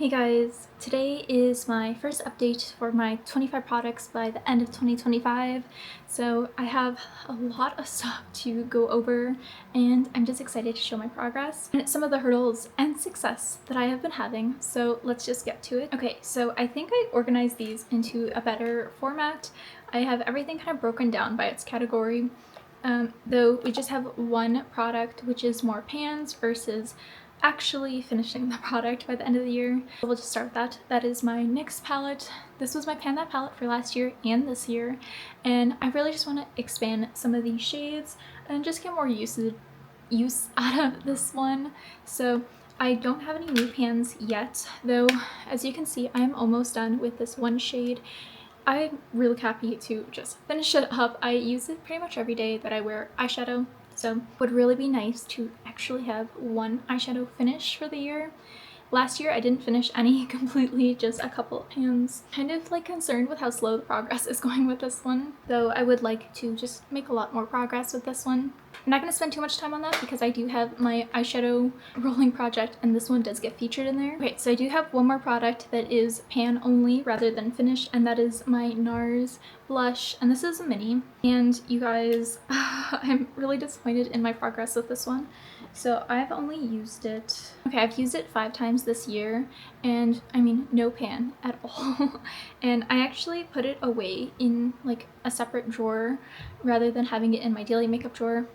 Hey guys, today is my first update for my 25 products by the end of 2025. So I have a lot of stuff to go over and I'm just excited to show my progress and some of the hurdles and success that I have been having. So let's just get to it. Okay, so I think I organized these into a better format. I have everything kind of broken down by its category. Though we just have one product, which is more pans versus actually finishing the product by the end of the year. We'll just start with that. That is my NYX palette. This was my Pan That palette for last year and this year, and I really just want to expand some of these shades and just get more use out of this one. So I don't have any new pans yet, though as you can see I'm almost done with this one shade. I'm really happy to just finish it up. I use it pretty much every day that I wear eyeshadow, so it would really be nice to actually have one eyeshadow finish for the year. Last year I didn't finish any completely, just a couple pans. Kind of like concerned with how slow the progress is going with this one, though I would like to just make a lot more progress with this one. I'm not going to spend too much time on that because I do have my eyeshadow rolling project and this one does get featured in there. Okay, so I do have one more product that is pan only rather than finished, and that is my NARS blush, and this is a mini. And you guys, I'm really disappointed in my progress with this one. So I've only used it, okay, I've used it 5 times this year, and I mean no pan at all. And I actually put it away in like a separate drawer rather than having it in my daily makeup drawer.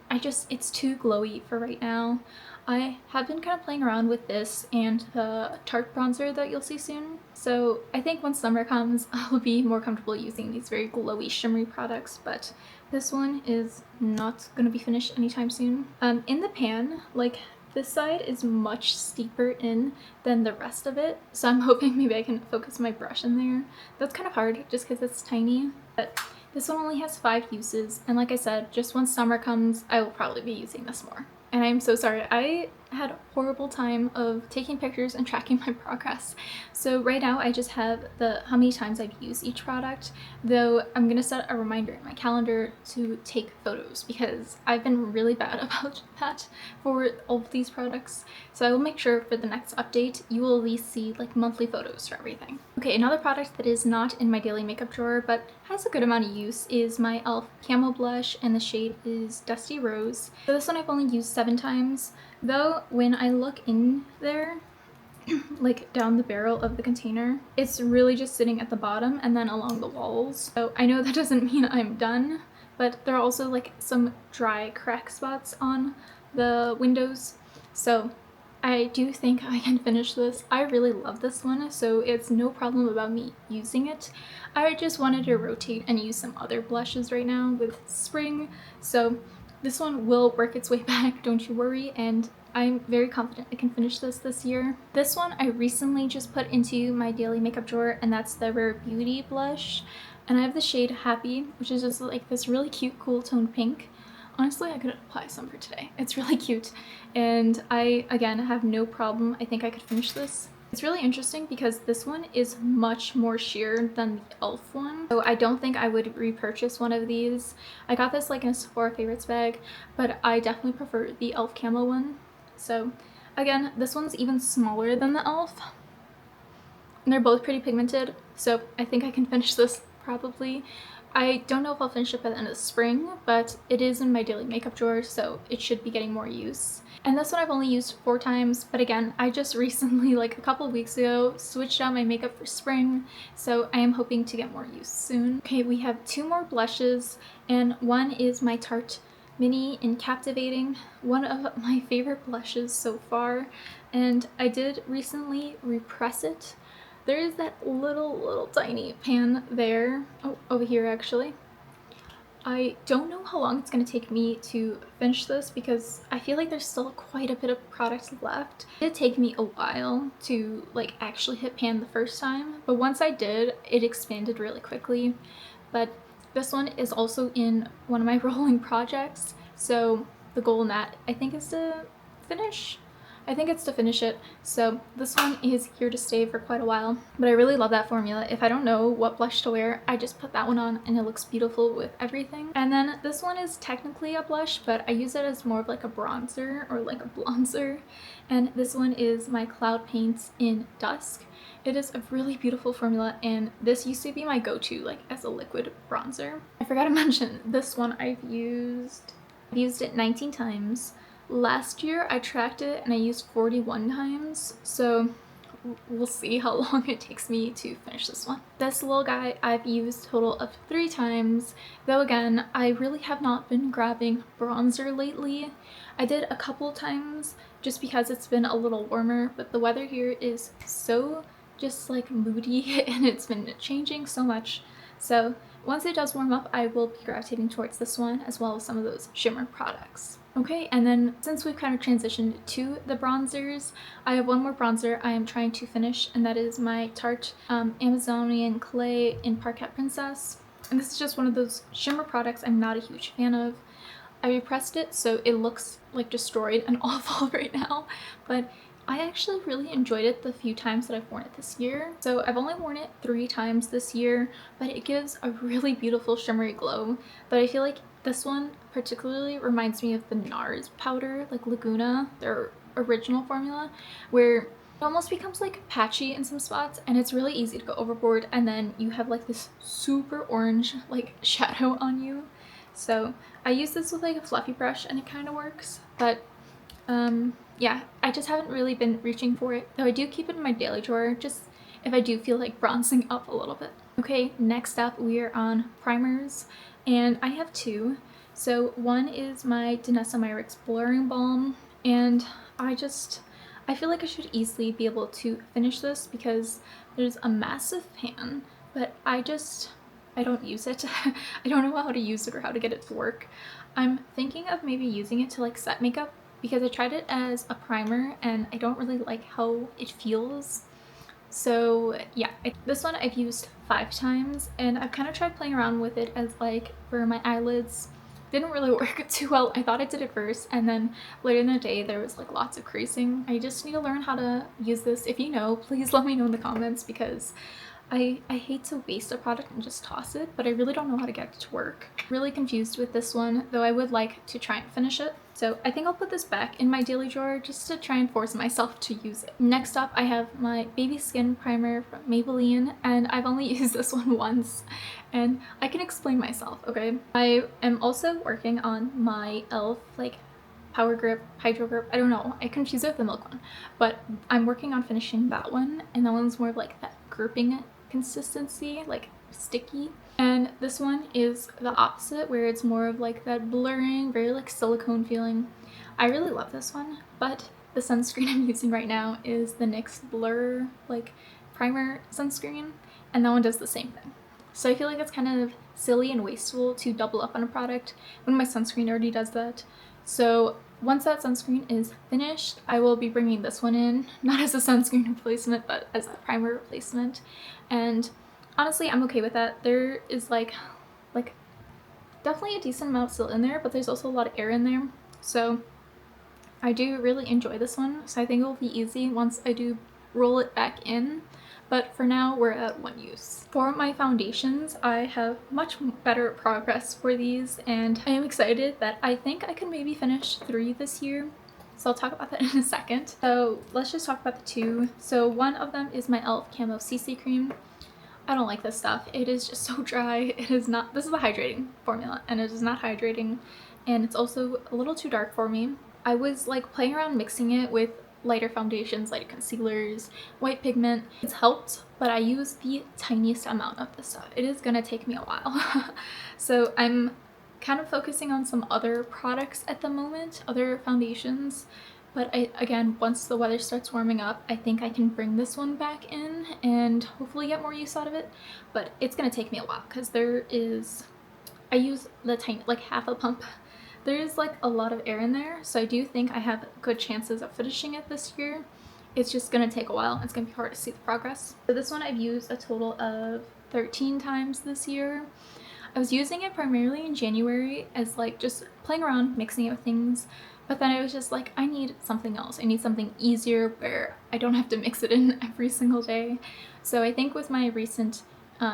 It's too glowy for right now. I have been kind of playing around with this and the Tarte bronzer that you'll see soon. So I think once summer comes, I'll be more comfortable using these very glowy, shimmery products, but this one is not gonna be finished anytime soon. In the pan, like, this side is much steeper in than the rest of it, so I'm hoping maybe I can focus my brush in there. That's kind of hard just because it's tiny, but this one only has 5 uses, and like I said, just once summer comes, I will probably be using this more. And I'm so sorry, I had a horrible time of taking pictures and tracking my progress. So right now I just have how many times I've used each product, though I'm gonna set a reminder in my calendar to take photos because I've been really bad about that for all of these products. So I will make sure for the next update you will at least see like monthly photos for everything. Okay, another product that is not in my daily makeup drawer but has a good amount of use is my e.l.f. Camo Blush, and the shade is Dusty Rose. So this one I've only used 7 times, though when I look in there, like down the barrel of the container, it's really just sitting at the bottom and then along the walls. So I know that doesn't mean I'm done, but there are also like some dry crack spots on the windows. So I do think I can finish this. I really love this one, so it's no problem about me using it. I just wanted to rotate and use some other blushes right now with spring, so this one will work its way back, don't you worry, and I'm very confident I can finish this year. This one I recently just put into my daily makeup drawer, and that's the Rare Beauty blush. And I have the shade Happy, which is just like this really cute cool toned pink. Honestly, I could apply some for today. It's really cute. And I, again, have no problem. I think I could finish this. It's really interesting because this one is much more sheer than the e.l.f. one. So I don't think I would repurchase one of these. I got this like in a Sephora favorites bag, but I definitely prefer the e.l.f. Camo one. So again, this one's even smaller than the e.l.f. And they're both pretty pigmented, so I think I can finish this probably. I don't know if I'll finish it by the end of the spring, but it is in my daily makeup drawer, so it should be getting more use. And this one I've only used 4 times, but again, I just recently, like a couple weeks ago, switched out my makeup for spring, so I am hoping to get more use soon. Okay, we have 2 more blushes, and one is my Tarte Mini in Captivating, one of my favorite blushes so far, and I did recently repress it. There is that little tiny pan there. Oh, over here actually. I don't know how long it's going to take me to finish this because I feel like there's still quite a bit of product left. It did take me a while to like actually hit pan the first time, but once I did, it expanded really quickly. But this one is also in one of my rolling projects, so the goal in that I think is to finish I think it's to finish it. So this one is here to stay for quite a while, but I really love that formula. If I don't know what blush to wear, I just put that one on and it looks beautiful with everything. And then this one is technically a blush, but I use it as more of like a bronzer or like a bronzer. And this one is my Cloud Paints in Dusk. It is a really beautiful formula, and this used to be my go-to like as a liquid bronzer. I forgot to mention this one I've used it 19 times. Last year I tracked it and I used 41 times, so we'll see how long it takes me to finish this one. This little guy I've used a total of 3 times, though again, I really have not been grabbing bronzer lately. I did a couple times just because it's been a little warmer, but the weather here is so just like moody and it's been changing so much. So once it does warm up, I will be gravitating towards this one as well as some of those shimmer products. Okay, and then since we've kind of transitioned to the bronzers, I have one more bronzer I am trying to finish, and that is my Tarte Amazonian Clay in Parquet Princess. And this is just one of those shimmer products I'm not a huge fan of. I repressed it so it looks like destroyed and awful right now, but I actually really enjoyed it the few times that I've worn it this year. So I've only worn it 3 times this year, but it gives a really beautiful shimmery glow. But I feel like this one particularly reminds me of the NARS powder, like Laguna, their original formula, where it almost becomes like patchy in some spots and it's really easy to go overboard, and then you have like this super orange like shadow on you. So I use this with like a fluffy brush and it kind of works, but yeah, I just haven't really been reaching for it, though I do keep it in my daily drawer just if I do feel like bronzing up a little bit. Okay, next up we are on primers, and I have 2. So one is my Danessa Myricks Blurring Balm, and I feel like I should easily be able to finish this because there's a massive pan, but I don't use it. I don't know how to use it or how to get it to work. I'm thinking of maybe using it to like set makeup, because I tried it as a primer and I don't really like how it feels. So yeah, this one I've used 5 times, and I've kind of tried playing around with it as like for my eyelids. Didn't really work too well. I thought I did it first, and then later in the day there was like lots of creasing. I just need to learn how to use this. If you know, please let me know in the comments, because I hate to waste a product and just toss it, but I really don't know how to get it to work. Really confused with this one, though I would like to try and finish it. So I think I'll put this back in my daily drawer just to try and force myself to use it. Next up, I have my Baby Skin Primer from Maybelline, and I've only used this one once, and I can explain myself, okay? I am also working on my e.l.f. like Power Grip, Hydro Grip, I don't know, I confuse it with the Milk one, but I'm working on finishing that one, and that one's more of like that gripping consistency, like sticky. And this one is the opposite, where it's more of like that blurring, very like silicone feeling. I really love this one, but the sunscreen I'm using right now is the NYX Blur like primer sunscreen, and that one does the same thing. So I feel like it's kind of silly and wasteful to double up on a product when my sunscreen already does that. So once that sunscreen is finished, I will be bringing this one in, not as a sunscreen replacement, but as a primer replacement. And honestly, I'm okay with that. There is like definitely a decent amount still in there, but there's also a lot of air in there. So I do really enjoy this one. So I think it will be easy once I do roll it back in. But for now, we're at 1 use. For my foundations, I have much better progress for these, and I am excited that I think I can maybe finish 3 this year. So I'll talk about that in a second. So let's just talk about the 2. So one of them is my e.l.f. Camo CC Cream. I don't like this stuff. It is just so dry. It is not, this is a hydrating formula, and it is not hydrating, and it's also a little too dark for me. I was like playing around mixing it with lighter foundations, lighter concealers, white pigment. It's helped, but I use the tiniest amount of this stuff. It is gonna take me a while. So I'm kind of focusing on some other products at the moment, other foundations. But again, once the weather starts warming up, I think I can bring this one back in and hopefully get more use out of it. But it's gonna take me a while because I use the tiny, like half a pump. There's like a lot of air in there, so I do think I have good chances of finishing it this year. It's just gonna take a while. It's gonna be hard to see the progress. So this one I've used a total of 13 times this year. I was using it primarily in January as like just playing around, mixing it with things, but then I was just like, I need something else. I need something easier where I don't have to mix it in every single day. So I think with my recent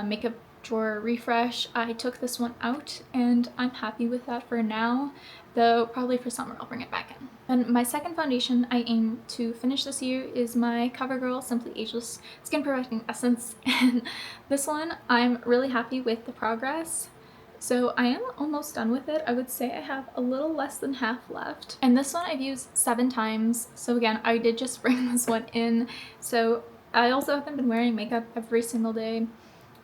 makeup drawer refresh, I took this one out and I'm happy with that for now, though probably for summer I'll bring it back in. And my second foundation I aim to finish this year is my CoverGirl Simply Ageless Skin Perfecting Essence, and this one I'm really happy with the progress. So I am almost done with it. I would say I have a little less than half left. And this one I've used 7 times. So again, I did just bring this one in. So I also haven't been wearing makeup every single day,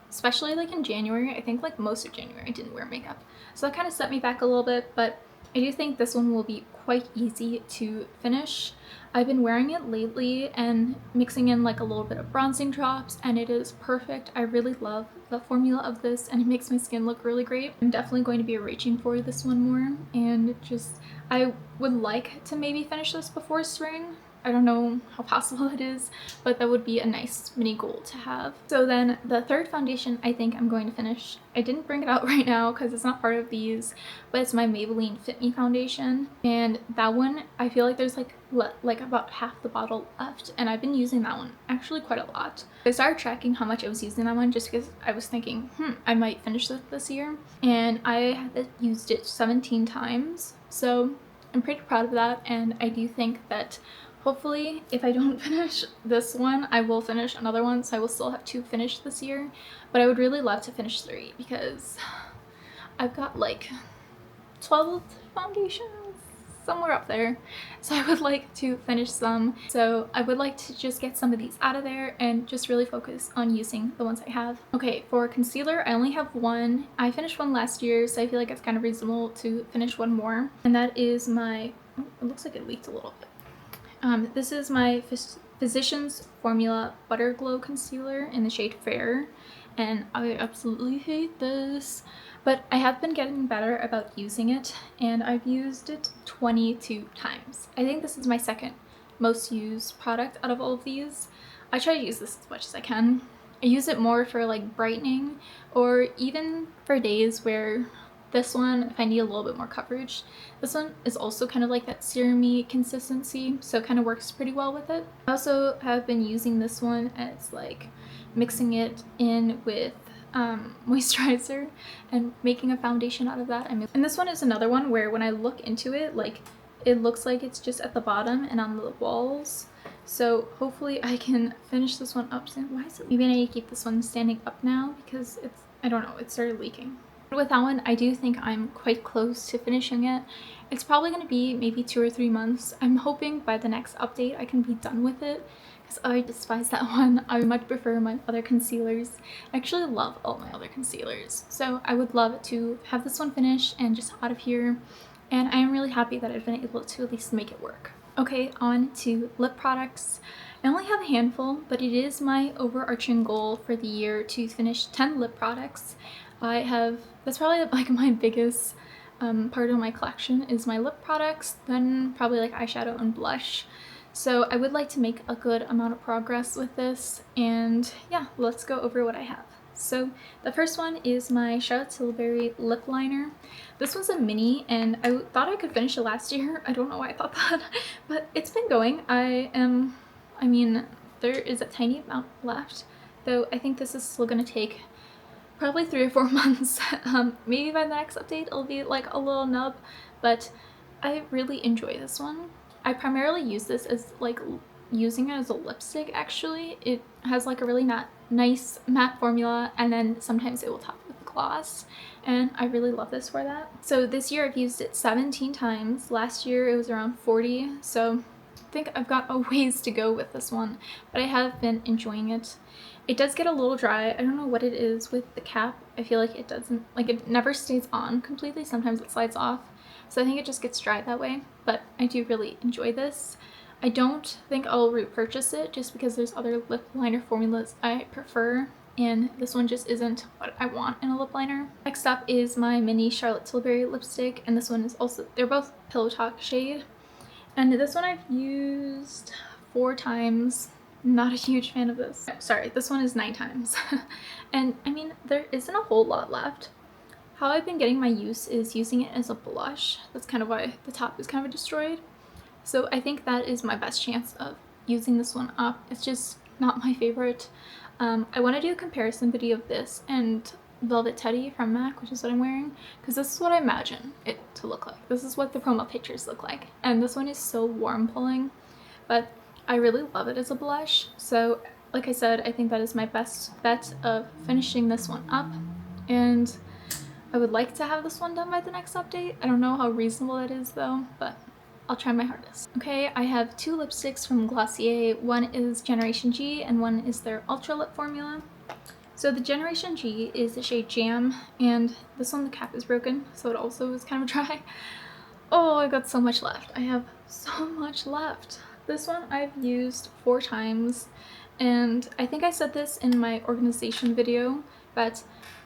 especially like in January. I think like most of January I didn't wear makeup. So that kind of set me back a little bit, but I do think this one will be quite easy to finish. I've been wearing it lately and mixing in like a little bit of bronzing drops, and it is perfect. I really love the formula of this and it makes my skin look really great. I'm definitely going to be reaching for this one more, and just I would like to maybe finish this before spring. I don't know how possible it is, but that would be a nice mini goal to have. So then the third foundation I think I'm going to finish, I didn't bring it out right now because it's not part of these, but it's my Maybelline Fit Me foundation. And that one, I feel like there's like about half the bottle left, and I've been using that one actually quite a lot. I started tracking how much I was using that one just because I was thinking, I might finish this year. And I had used it 17 times. So I'm pretty proud of that, and I do think that hopefully, if I don't finish this one, I will finish another one, so I will still have 2 finished this year. But I would really love to finish 3 because I've got like 12 foundations, somewhere up there. So I would like to finish some. So I would like to just get some of these out of there and just really focus on using the ones I have. Okay, for concealer, I only have one. I finished one last year, so I feel like it's kind of reasonable to finish one more. And that is my, oh, it looks like it leaked a little bit. This is my Physicians Formula Butter Glow Concealer in the shade Fair, and I absolutely hate this, but I have been getting better about using it, and I've used it 22 times. I think this is my second most used product out of all of these. I try to use this as much as I can. I use it more for like brightening, or even for days where this one, if I need a little bit more coverage. This one is also kind of like that serum-y consistency, so it kind of works pretty well with it. I also have been using this one as like mixing it in with moisturizer and making a foundation out of that. And this one is another one where when I look into it, like it looks like it's just at the bottom and on the walls. So hopefully I can finish this one up soon. Why is it? Maybe I need to keep this one standing up now because it's, I don't know, it started leaking. With that one, I do think I'm quite close to finishing it. It's probably going to be maybe 2 or 3 months. I'm hoping by the next update I can be done with it because I despise that one. I much prefer my other concealers. I actually love all my other concealers. So I would love to have this one finished and just out of here. And I am really happy that I've been able to at least make it work. Okay, on to lip products. I only have a handful, but it is my overarching goal for the year to finish 10 lip products. That's probably like my biggest part of my collection is my lip products, then probably like eyeshadow and blush. So I would like to make a good amount of progress with this, and yeah, let's go over what I have. So the first one is my Charlotte Tilbury lip liner. This was a mini, and I thought I could finish it last year. I don't know why I thought that, but it's been going. I mean, there is a tiny amount left, though I think this is still gonna take probably 3 or 4 months. Maybe by the next update it'll be like a little nub, but I really enjoy this one. I primarily use this as like using it as a lipstick actually. It has like a really nice matte formula, and then sometimes it will top with gloss, and I really love this for that. So this year I've used it 17 times. Last year it was around 40, so I think I've got a ways to go with this one, but I have been enjoying it. It does get a little dry. I don't know what it is with the cap. I feel like it doesn't, like it never stays on completely. Sometimes it slides off. So I think it just gets dry that way, but I do really enjoy this. I don't think I'll repurchase it just because there's other lip liner formulas I prefer, and this one just isn't what I want in a lip liner. Next up is my mini Charlotte Tilbury lipstick, and this one is also, they're both Pillow Talk shade. And this one I've used 4 times. Not a huge fan of this. Sorry, this one is 9 times. And I mean, there isn't a whole lot left, how I've been getting my use is using it as a blush. That's kind of why the top is kind of destroyed. So I think that is my best chance of using this one up. It's just not my favorite. I want to do a comparison video of this and Velvet Teddy from MAC, which is what I'm wearing, because this is what I imagine it to look like. This is what the promo pictures look like. And this one is so warm pulling, but I really love it as a blush. So like I said, I think that is my best bet of finishing this one up. And I would like to have this one done by the next update. I don't know how reasonable it is though, but I'll try my hardest. Okay, I have two lipsticks from Glossier. One is Generation G and one is their Ultra Lip formula. So the Generation G is the shade Jam, and this one the cap is broken, so it also is kind of dry. Oh, I got so much left. I have so much left. This one I've used 4 times, and I think I said this in my organization video, but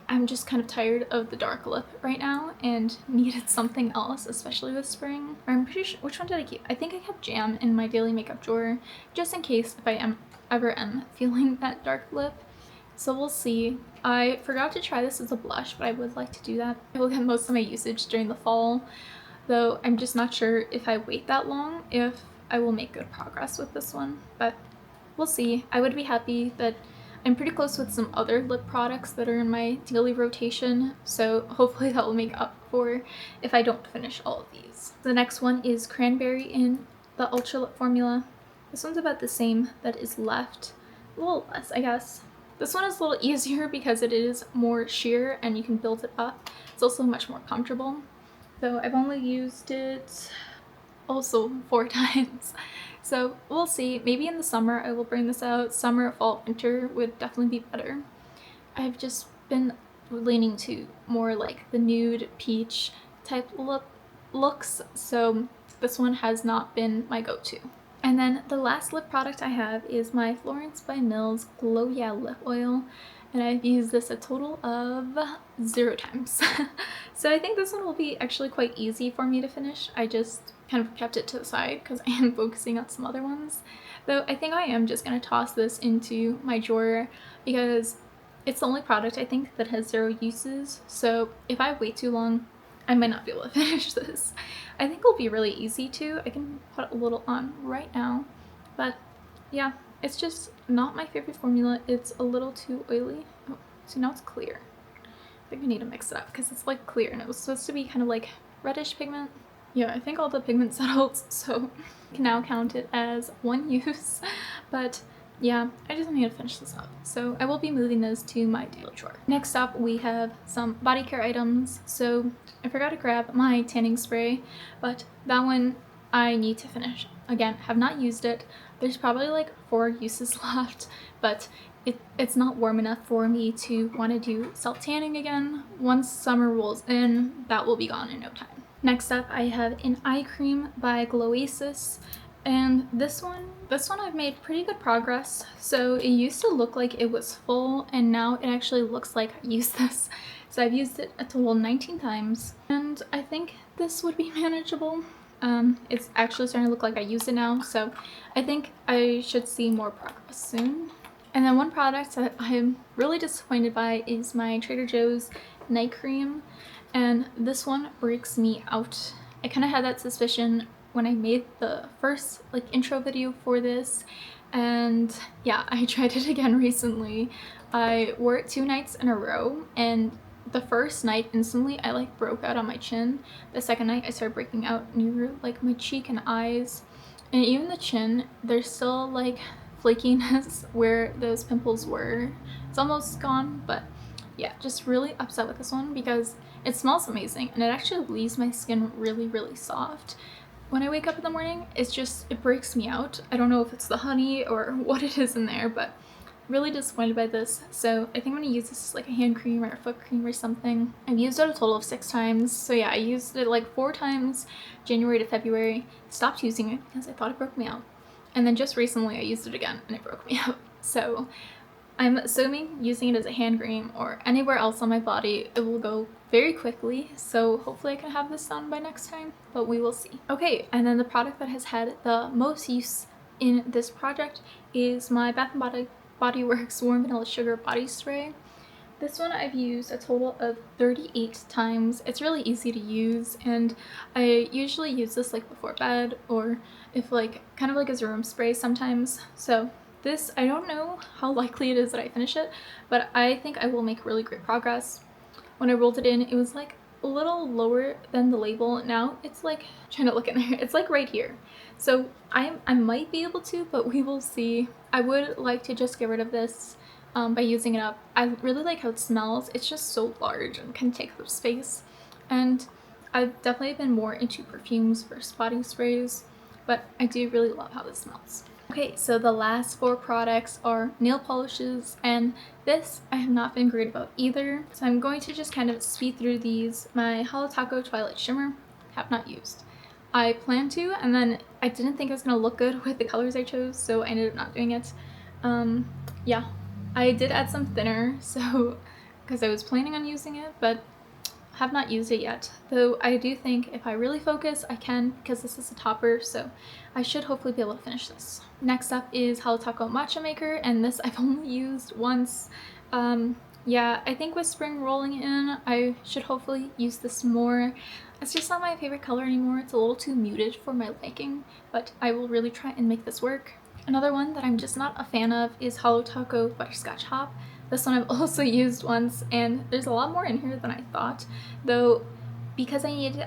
I'm just kind of tired of the dark lip right now and needed something else, especially with spring. I'm pretty sure, which one did I keep? I think I kept Jam in my daily makeup drawer, just in case if I ever am feeling that dark lip. So we'll see. I forgot to try this as a blush, but I would like to do that. I will get most of my usage during the fall, though I'm just not sure if I wait that long if I will make good progress with this one, but we'll see. I would be happy that I'm pretty close with some other lip products that are in my daily rotation, so hopefully that will make up for if I don't finish all of these. The next one is Cranberry in the Ultra Lip formula. This one's about the same that is left, a little less I guess. This one is a little easier because it is more sheer and you can build it up. It's also much more comfortable. So I've only used it also 4 times. So we'll see. Maybe in the summer I will bring this out. Summer, fall, winter would definitely be better. I've just been leaning to more like the nude peach type looks, so this one has not been my go-to. And then the last lip product I have is my Florence by Mills Glow Yeah Lip Oil, and I've used this a total of 0 times. So I think this one will be actually quite easy for me to finish. I just kind of kept it to the side because I am focusing on some other ones. Though I think I am just going to toss this into my drawer because it's the only product I think that has 0 uses. So if I wait too long, I might not be able to finish this. I think it'll be really easy too. I can put a little on right now, but yeah, it's just not my favorite formula. It's a little too oily. Oh, see, now it's clear. I think I need to mix it up because it's like clear and it was supposed to be kind of like reddish pigment. Yeah, I think all the pigment settled, so I can now count it as 1 use, but yeah, I just need to finish this up. So I will be moving those to my daily drawer. Next up, we have some body care items. So I forgot to grab my tanning spray, but that one I need to finish. Again, have not used it. There's probably like 4 uses left, but it's not warm enough for me to want to do self-tanning again. Once summer rolls in, that will be gone in no time. Next up, I have an eye cream by Gloasis. And this one I've made pretty good progress. So it used to look like it was full, and now it actually looks like I used this. So I've used it a total 19 times, and I think this would be manageable. It's actually starting to look like I use it now, so I think I should see more progress soon. And then one product that I'm really disappointed by is my Trader Joe's night cream, and this one breaks me out. I kind of had that suspicion when I made the first like intro video for this, and yeah, I tried it again recently. I wore it 2 nights in a row, and the first night instantly I like broke out on my chin. The second night I started breaking out near like my cheek and eyes, and even the chin, there's still like flakiness where those pimples were. It's almost gone, but yeah, just really upset with this one because it smells amazing and it actually leaves my skin really soft. When I wake up in the morning, it breaks me out. I don't know if it's the honey or what it is in there, but really disappointed by this. So I think I'm gonna use this as like a hand cream or a foot cream or something. I've used it a total of 6 times. So yeah, I used it like 4 times January to February, stopped using it because I thought it broke me out. And then just recently I used it again and it broke me out. So I'm assuming using it as a hand cream or anywhere else on my body, it will go very quickly. So hopefully I can have this done by next time, but we will see. Okay, and then the product that has had the most use in this project is my Bath & Body Works Warm Vanilla Sugar Body Spray. This one I've used a total of 38 times. It's really easy to use, and I usually use this like before bed or if like kind of like as a room spray sometimes. So this, I don't know how likely it is that I finish it, but I think I will make really great progress. When I rolled it in, it was like a little lower than the label. Now it's like, trying to look in there, it's like right here. So I might be able to, but we will see. I would like to just get rid of this by using it up. I really like how it smells. It's just so large and can take up space. And I've definitely been more into perfumes versus body sprays, but I do really love how this smells. Okay, so the last 4 products are nail polishes, and this I have not been great about either. So I'm going to just kind of speed through these. My Holo Taco Twilight Shimmer, have not used. I plan to, and then I didn't think it was going to look good with the colors I chose, so I ended up not doing it. Yeah, I did add some thinner, so because I was planning on using it, but have not used it yet. Though I do think if I really focus, I can, because this is a topper, so I should hopefully be able to finish this. Next up is Holo Taco Matcha Maker, and this I've only used once. Yeah, I think with spring rolling in, I should hopefully use this more. It's just not my favorite color anymore. It's a little too muted for my liking, but I will really try and make this work. Another one that I'm just not a fan of is Holo Taco Butterscotch Hop. This one I've also used once, and there's a lot more in here than I thought, though because I needed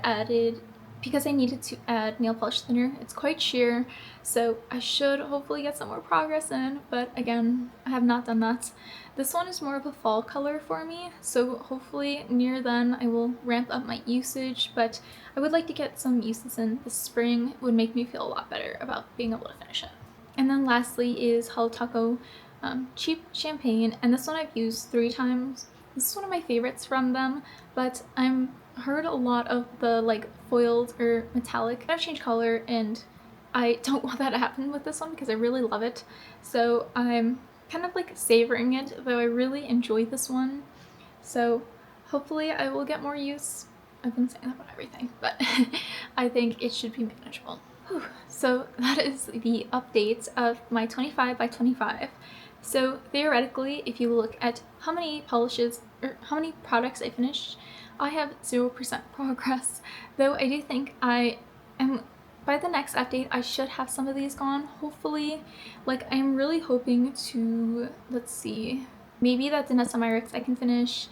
to add nail polish thinner, it's quite sheer, so I should hopefully get some more progress in, but again, I have not done that. This one is more of a fall color for me, so hopefully near then I will ramp up my usage, but I would like to get some uses in this spring. It would make me feel a lot better about being able to finish it. And then lastly is Holo Taco Cheap Champagne, and this one I've used 3 times. This is one of my favorites from them, but I'm heard a lot of the like foiled or metallic kind of change color, and I don't want that to happen with this one because I really love it. So I'm kind of like savoring it, though I really enjoy this one. So hopefully I will get more use. I've been saying that about everything, but I think it should be manageable. Whew. So that is the updates of my 25 by 25. So theoretically, if you look at how many polishes or how many products I finished, I have 0% progress, though I do think I am, by the next update, I should have some of these gone, hopefully. Like, I'm really hoping to, let's see, maybe that Danessa Myricks I can finish.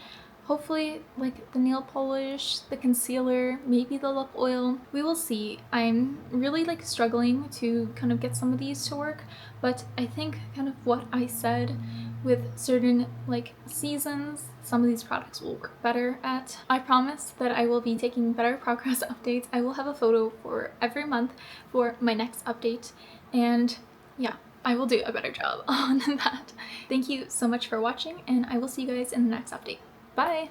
Hopefully, like, the nail polish, the concealer, maybe the lip oil. We will see. I'm really, like, struggling to kind of get some of these to work, but I think kind of what I said with certain, like, seasons, some of these products will work better at. I promise that I will be taking better progress updates. I will have a photo for every month for my next update, and yeah, I will do a better job on that. Thank you so much for watching, and I will see you guys in the next update. Bye!